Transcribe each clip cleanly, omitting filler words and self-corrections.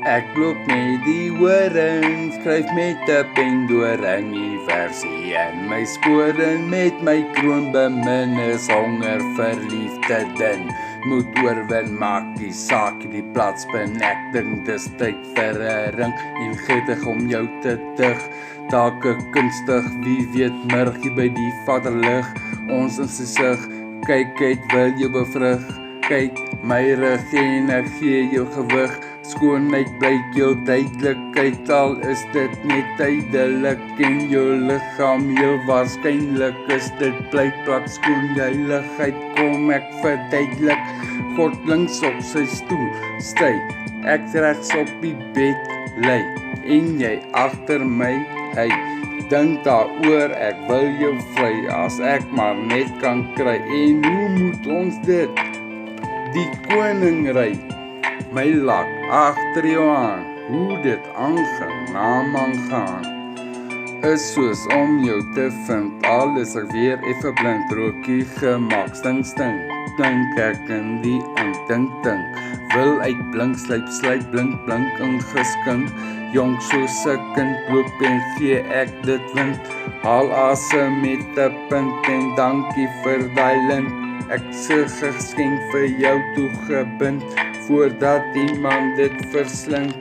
Ek loop met die horing, skryf met 'n pen doring die versie in my spore met my kroon bemin is honger vir liefde din. Moet oorwin, maak die saak die plaas bin. Ek dink dis tyd vir 'n ring en gretig om jou te dig. Dalk kunstig, wie weet murgie by die vaderlig. Ons in sy sig, kyk uit wil jou bevrug. Kyk my rug en ek gee jou gewig. Skoonheid blyk jou duidelikheid, al is dit net tydelik. En jou liggaam heel waarskynlik is dit blykplak skoon heiligheid. Kom ek verduidelik, God links op sy stoel stay, ek regs op die bed lê, en jy agter my, hey, dink daaroor, ek wil jou vry, as ek maar net kan kry. En hoe moet ons dit? Die koning ry my lak agter jou aan, hoe dit aangenaam aangaan, is soos om jou te vind, al is ek weer effe blind, rookie gemaak, stink, dink ek in die dink, wil uitblink, slyp, blink, ingeskink, jong soos 'n kind, loop en gee ek dit wind, haal asem met 'n punt, en dankie vir daai lint, ek se geskenk vir jou toegebind, voordat iemand dit verslind.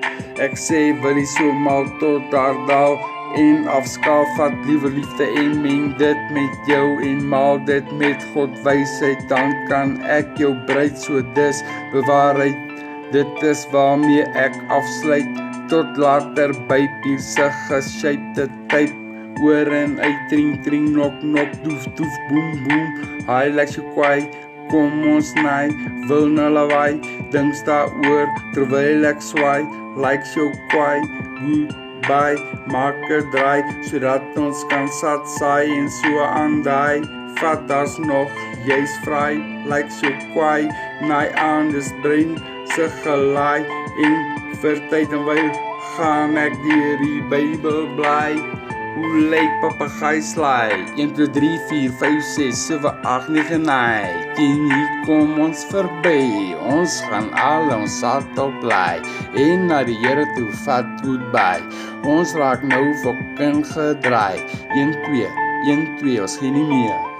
Ek sê wil jy so mal tot daar daal en afskaal, vat liewe liefde en meng dit met jou en maal dit met God wysheid, dan kan ek jou bruid, so dis bewaarheid, dit is waarmee ek afsluit, tot later by piese geshape typ, oor en uit, tring, nok, doef, boem, hy lyk so kwaai, kom ons naai, wil na lawaai, dink daaroor, terwyl ek swaai, lyk so kwaai, goodbye, maak 'n draai, sodat ons kan sat saai, en so aandaai, vat as nog, jy's vry, lyk so kwaai, naai aan, dis brein, se gelaai, en vir tyd en wyl, gaan ek deur die Bybel bly. Hoe lyk papegaai slaai? 1, 2, 3, 4, 5, 6, 7, 8, 9, 9. En hier kom ons verby. Ons gaan al ons sat op bly. En na die Here toe vat goodbye. Ons raak nou fucking gedraai. 1, 2, ons gee nie meer.